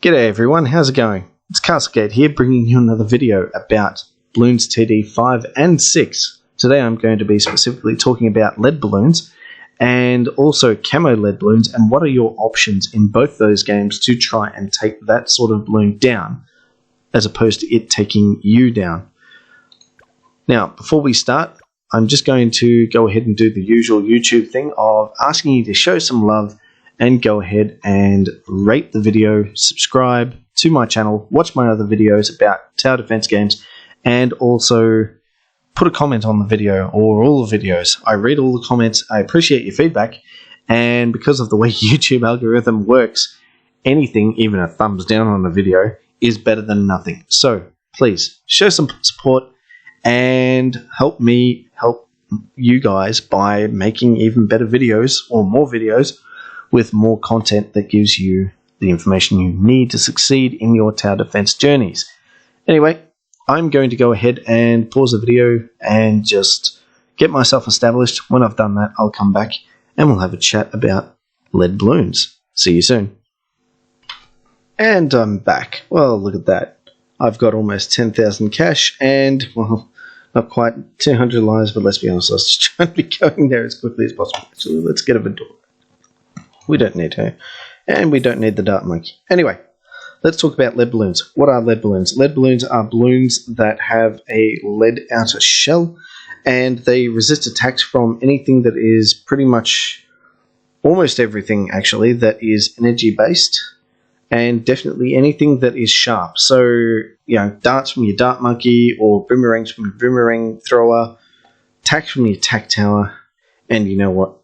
G'day everyone, how's it going? It's Castlegate here, bringing you another video about Bloons TD 5 and 6. Today I'm going to be specifically talking about lead balloons and also camo lead balloons, and what are your options in both those games to try and take that sort of balloon down as opposed to it taking you down. Now, before we start, I'm just going to go ahead and do the usual YouTube thing of asking you to show some love and go ahead and rate the video, subscribe to my channel, watch my other videos about tower defense games, and also put a comment on the video or all the videos. I read all the comments, I appreciate your feedback, and because of the way YouTube algorithm works, anything, even a thumbs down on a video, is better than nothing. So please show some support and help me help you guys by making even better videos or more videos with more content that gives you the information you need to succeed in your tower defense journeys. Anyway, I'm going to go ahead and pause the video and just get myself established. When I've done that, I'll come back and we'll have a chat about lead balloons. See you soon. And I'm back. Well, look at that. I've got almost 10,000 cash and, well, not quite 200 lives, but let's be honest, I was just trying to be going there as quickly as possible. So let's get a bit. We don't need her. And we don't need the dart monkey. Anyway, let's talk about lead balloons. What are lead balloons? Lead balloons are balloons that have a lead outer shell, and they resist attacks from anything that is pretty much almost everything, actually, that is energy based, and definitely anything that is sharp. So, you know, darts from your dart monkey or boomerangs from your boomerang thrower, attacks from your attack tower, and you know what?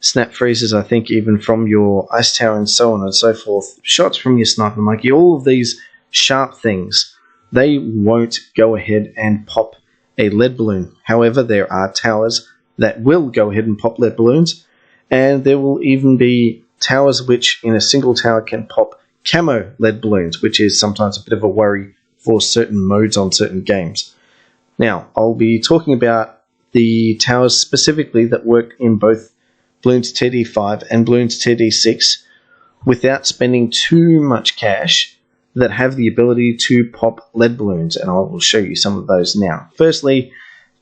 Snap freezes, I think, even from your ice tower and so on and so forth. Shots from your sniper monkey, all of these sharp things, they won't go ahead and pop a lead balloon. However, there are towers that will go ahead and pop lead balloons, and there will even be towers which in a single tower can pop camo lead balloons, which is sometimes a bit of a worry for certain modes on certain games. Now, I'll be talking about the towers specifically that work in both Bloons TD 5 and Bloons TD 6 without spending too much cash, that have the ability to pop lead balloons, and I will show you some of those now. Firstly,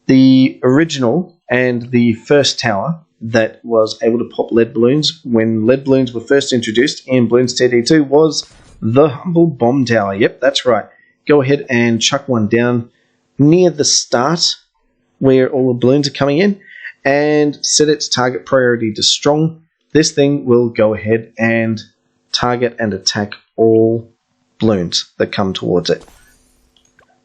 the original and the first tower that was able to pop lead balloons when lead balloons were first introduced in Bloons TD 2 was the Humble Bomb Tower. Yep, that's right. Go ahead and chuck one down near the start where all the balloons are coming in, and set its target priority to strong. This thing will go ahead and target and attack all balloons that come towards it,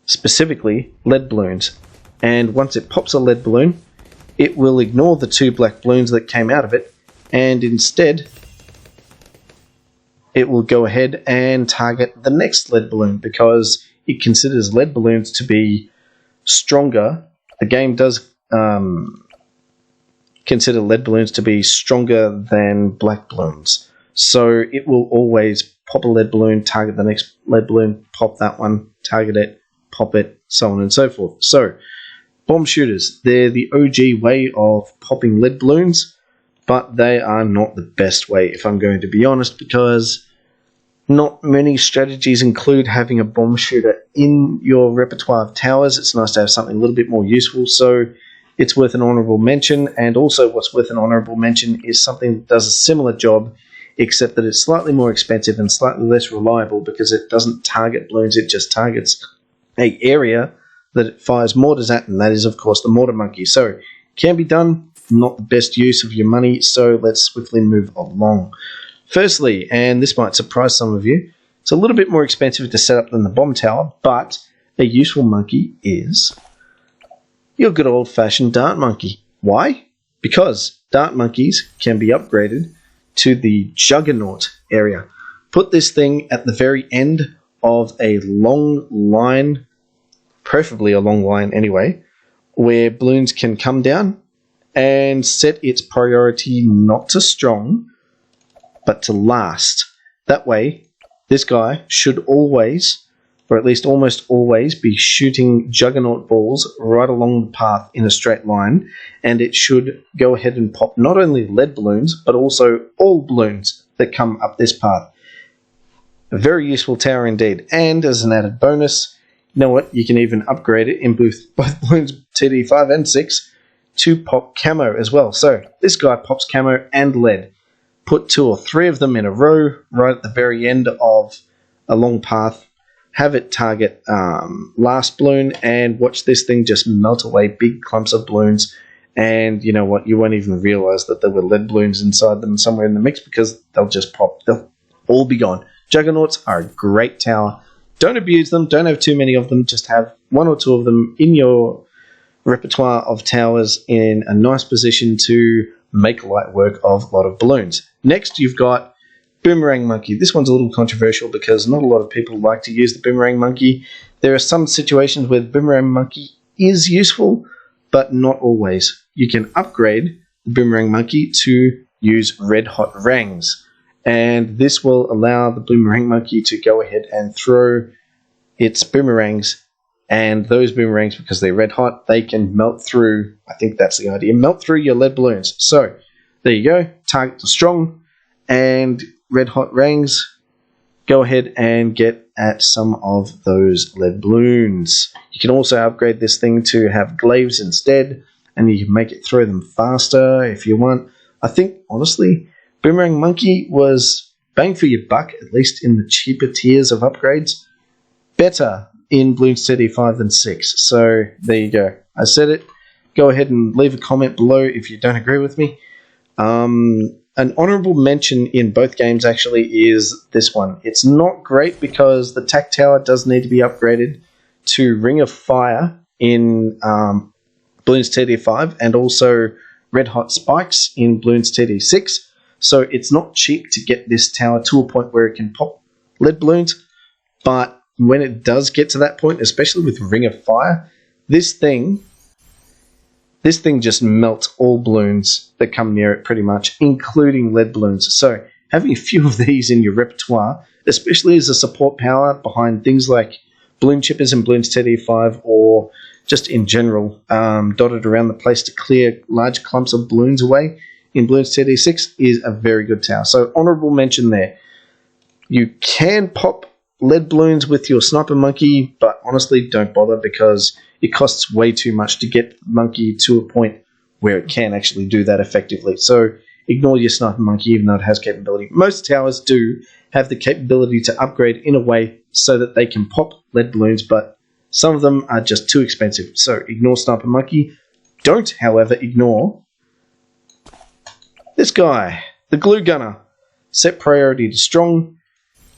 specifically lead balloons. And once it pops a lead balloon, it will ignore the two black balloons that came out of it, and instead it will go ahead and target the next lead balloon, because it considers lead balloons to be stronger. The game does consider lead balloons to be stronger than black balloons. So it will always pop a lead balloon, target the next lead balloon, pop that one, target it, pop it, so on and so forth. So, bomb shooters, they're the OG way of popping lead balloons, but they are not the best way, if I'm going to be honest, because not many strategies include having a bomb shooter in your repertoire of towers. It's nice to have something a little bit more useful, so it's worth an honourable mention. And also what's worth an honourable mention is something that does a similar job, except that it's slightly more expensive and slightly less reliable, because it doesn't target balloons, it just targets an area that it fires mortars at, and that is, of course, the mortar monkey. So, can be done, not the best use of your money, so let's swiftly move along. Firstly, and this might surprise some of you, it's a little bit more expensive to set up than the bomb tower, but a useful monkey is your good old-fashioned dart monkey. Why? Because dart monkeys can be upgraded to the juggernaut area. Put this thing at the very end of a long line, preferably a long line anyway, where balloons can come down, and set its priority not to strong, but to last. That way, this guy should always, or at least almost always, be shooting juggernaut balls right along the path in a straight line, and it should go ahead and pop not only lead balloons, but also all balloons that come up this path. A very useful tower indeed. And as an added bonus, you know what? You can even upgrade it in both Bloons TD 5 and 6 to pop camo as well. So this guy pops camo and lead. Put 2 or 3 of them in a row right at the very end of a long path. Have it target last balloon and watch this thing just melt away big clumps of balloons. And you know what? You won't even realize that there were lead balloons inside them somewhere in the mix because they'll just pop. They'll all be gone. Juggernauts are a great tower. Don't abuse them. Don't have too many of them. Just have 1 or 2 of them in your repertoire of towers in a nice position to make light work of a lot of balloons. Next, you've got Boomerang Monkey. This one's a little controversial because not a lot of people like to use the Boomerang Monkey. There are some situations where the Boomerang Monkey is useful, but not always. You can upgrade the Boomerang Monkey to use Red Hot Rangs. And this will allow the Boomerang Monkey to go ahead and throw its boomerangs. And those boomerangs, because they're red hot, they can melt through, I think that's the idea, melt through your lead balloons. So, there you go. Targets are strong. And Red Hot Rangs, go ahead and get at some of those lead balloons. You can also upgrade this thing to have glaives instead. And you can make it throw them faster if you want. I think, honestly, Boomerang Monkey was bang for your buck, at least in the cheaper tiers of upgrades. Better in Bloons TD 5 than 6. So there you go. I said it. Go ahead and leave a comment below if you don't agree with me. An honourable mention in both games actually is this one. It's not great because the tack tower does need to be upgraded to Ring of Fire in Bloons TD 5 and also Red Hot Spikes in Bloons TD 6. So it's not cheap to get this tower to a point where it can pop lead balloons, but when it does get to that point, especially with Ring of Fire, this thing just melts all balloons that come near it pretty much, including lead balloons. So having a few of these in your repertoire, especially as a support power behind things like balloon chippers in Bloons TD 5 or just in general dotted around the place to clear large clumps of balloons away, in Bloons TD 6 is a very good tower. So honourable mention there. You can pop lead balloons with your Sniper Monkey, but honestly don't bother because it costs way too much to get the monkey to a point where it can actually do that effectively. So ignore your Sniper Monkey even though it has capability. Most towers do have the capability to upgrade in a way so that they can pop lead balloons, but some of them are just too expensive. So ignore Sniper Monkey. Don't, however, ignore this guy, the Glue Gunner. Set priority to strong.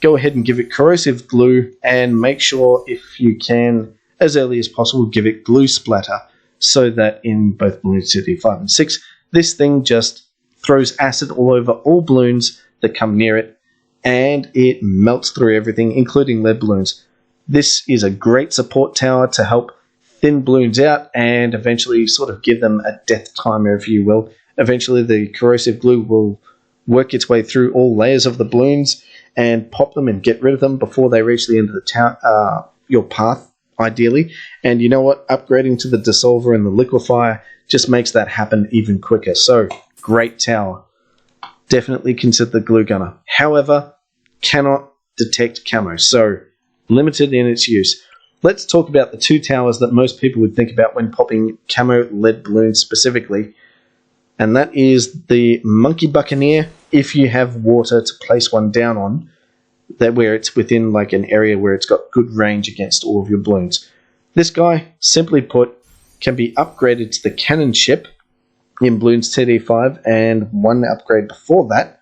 Go ahead and give it corrosive glue and make sure, if you can, as early as possible, give it glue splatter so that in both Bloons TD 5 and 6, this thing just throws acid all over all balloons that come near it and it melts through everything, including lead balloons. This is a great support tower to help thin balloons out and eventually sort of give them a death timer, if you will. Eventually the corrosive glue will work its way through all layers of the balloons and pop them and get rid of them before they reach the end of the your path, ideally. And you know what? Upgrading to the dissolver and the liquefier just makes that happen even quicker. So, great tower. Definitely consider the Glue Gunner. However, cannot detect camo, so limited in its use. Let's talk about the 2 towers that most people would think about when popping camo lead balloons specifically. And that is the Monkey Buccaneer, if you have water to place one down on, that where it's within like an area where it's got good range against all of your balloons. This guy, simply put, can be upgraded to the cannon ship in Bloons TD 5, and one upgrade before that,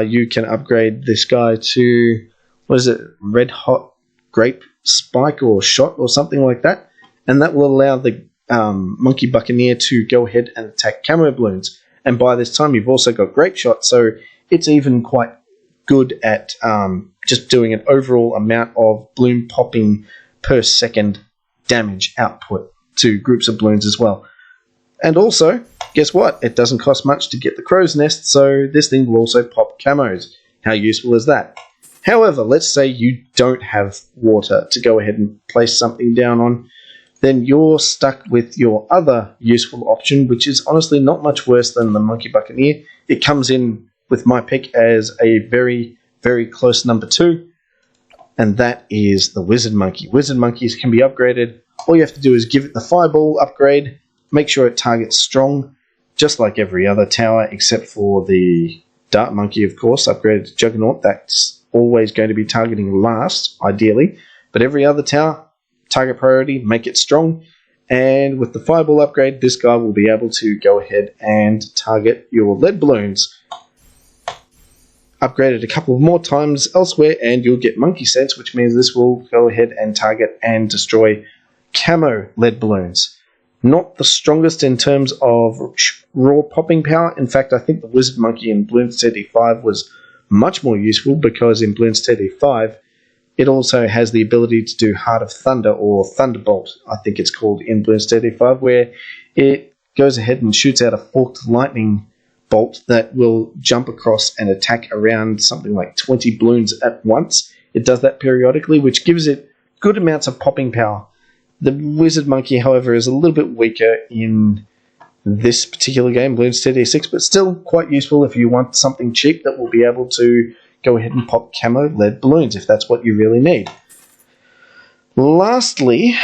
you can upgrade this guy to, what is it, Red Hot Grape Spike or Shot or something like that, and that will allow the Monkey Buccaneer to go ahead and attack camo balloons. And by this time you've also got Grape Shot, so it's even quite good at just doing an overall amount of balloon popping per second damage output to groups of balloons as well. And also, guess what? It doesn't cost much to get the crow's nest, so this thing will also pop camos. How useful is that? However, let's say you don't have water to go ahead and place something down on, then you're stuck with your other useful option, which is honestly not much worse than the Monkey Buccaneer. It comes in, with my pick, as a very very close number 2, and that is the Wizard Monkey. Wizard Monkeys can be upgraded. All you have to do is give it the Fireball upgrade, make sure it targets strong, just like every other tower, except for the Dart Monkey, of course, upgraded to Juggernaut. That's always going to be targeting last, ideally. But every other tower, target priority, make it strong. And with the Fireball upgrade, this guy will be able to go ahead and target your lead balloons. Upgrade it a couple more times elsewhere, and you'll get Monkey Sense, which means this will go ahead and target and destroy Camo lead balloons. Not the strongest in terms of raw popping power. In fact, I think the Wizard Monkey in Bloons TD 5 was much more useful, because in Bloons TD 5 it also has the ability to do Heart of Thunder, or Thunderbolt, I think it's called in Bloons TD 5, where it goes ahead and shoots out a forked lightning bolt that will jump across and attack around something like 20 balloons at once. It does that periodically, which gives it good amounts of popping power. The Wizard Monkey, however, is a little bit weaker in this particular game, Bloons TD 6, but still quite useful if you want something cheap that will be able to go ahead and pop Camo lead balloons, if that's what you really need. Lastly,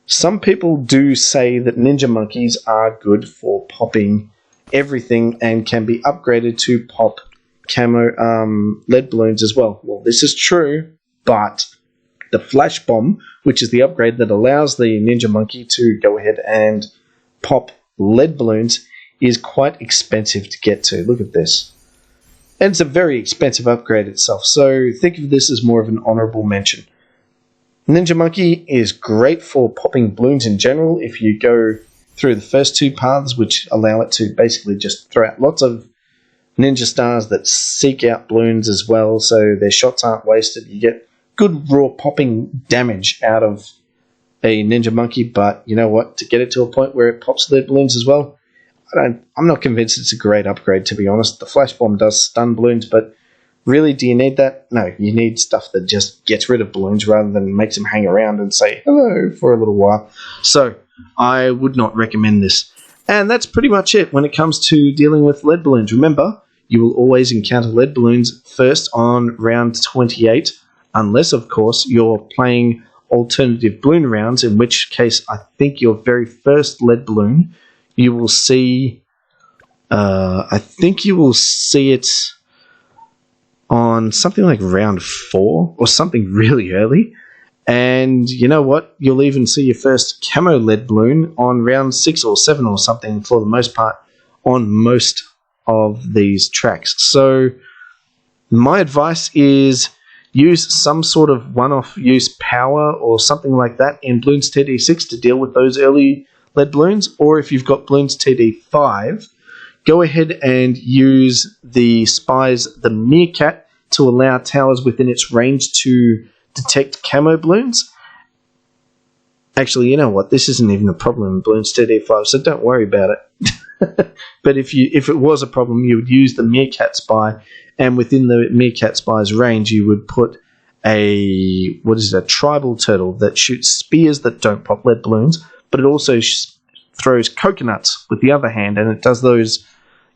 some people do say that Ninja Monkeys are good for popping everything and can be upgraded to pop Camo lead balloons as well. Well, this is true, but the Flash Bomb, which is the upgrade that allows the Ninja Monkey to go ahead and pop lead balloons, is quite expensive to get to. Look at this. And it's a very expensive upgrade itself, so think of this as more of an honourable mention. Ninja Monkey is great for popping balloons in general if you go through the first 2 paths, which allow it to basically just throw out lots of ninja stars that seek out balloons as well, so their shots aren't wasted. You get good raw popping damage out of a Ninja Monkey, but you know what? To get it to a point where it pops lead balloons as well, I'm not convinced it's a great upgrade, to be honest. The Flash Bomb does stun balloons, but really, do you need that? No, you need stuff that just gets rid of balloons rather than makes them hang around and say hello for a little while. So, I would not recommend this. And that's pretty much it when it comes to dealing with lead balloons. Remember, you will always encounter lead balloons first on round 28, unless, of course, you're playing alternative balloon rounds, in which case I think your very first lead balloon, you will see, I think you will see it on something like round 4 or something really early. And you know what? You'll even see your first Camo lead balloon on round 6 or 7 or something, for the most part, on most of these tracks. So my advice is use some sort of one-off use power or something like that in Bloons TD 6 to deal with those early lead balloons, or if you've got Bloons TD 5, go ahead and use the Spies, the Meerkat, to allow towers within its range to detect Camo balloons. Actually, you know what? This isn't even a problem in Bloons TD 5, so don't worry about it. But if it was a problem, you would use the Meerkat Spy, and within the Meerkat Spy's range, you would put a tribal turtle that shoots spears that don't pop lead balloons, but it also throws coconuts with the other hand, and it does those,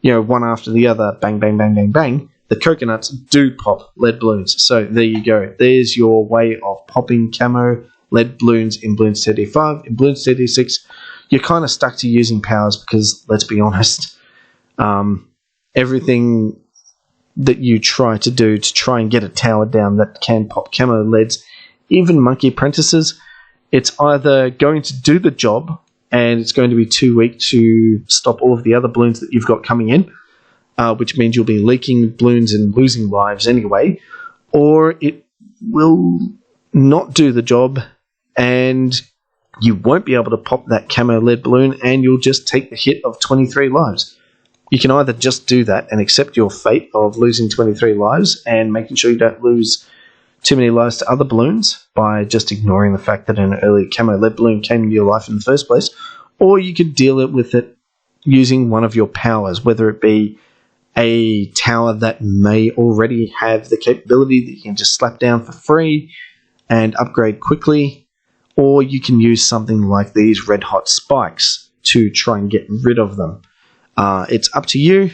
one after the other, bang, bang, bang, bang, bang. The coconuts do pop lead balloons. So there you go. There's your way of popping Camo lead balloons in Bloons TD 5. In Bloons TD 6, you're kind of stuck to using powers because, let's be honest, everything that you try to do to try and get a tower down that can pop Camo leads, even Monkey Apprentices, it's either going to do the job and it's going to be too weak to stop all of the other balloons that you've got coming in, which means you'll be leaking balloons and losing lives anyway, or it will not do the job and you won't be able to pop that Camo lead balloon and you'll just take the hit of 23 lives. You can either just do that and accept your fate of losing 23 lives and making sure you don't lose too many lives to other balloons by just ignoring the fact that an early Camo lead balloon came into your life in the first place, or you could deal with it using one of your powers, whether it be a tower that may already have the capability that you can just slap down for free and upgrade quickly, or you can use something like these red hot spikes to try and get rid of them. It's up to you,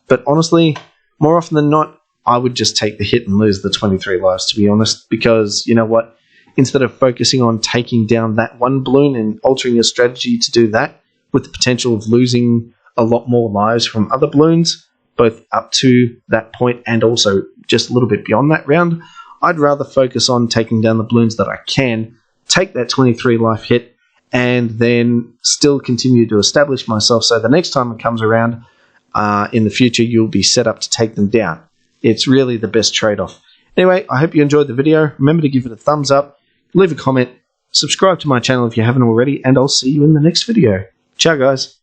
but honestly, more often than not, I would just take the hit and lose the 23 lives, to be honest, because you know what? Instead of focusing on taking down that one balloon and altering your strategy to do that, with the potential of losing a lot more lives from other balloons, both up to that point and also just a little bit beyond that round, I'd rather focus on taking down the balloons that I can, take that 23 life hit, and then still continue to establish myself so the next time it comes around in the future, you'll be set up to take them down. It's really the best trade-off. Anyway, I hope you enjoyed the video. Remember to give it a thumbs up, leave a comment, subscribe to my channel if you haven't already, and I'll see you in the next video. Ciao, guys.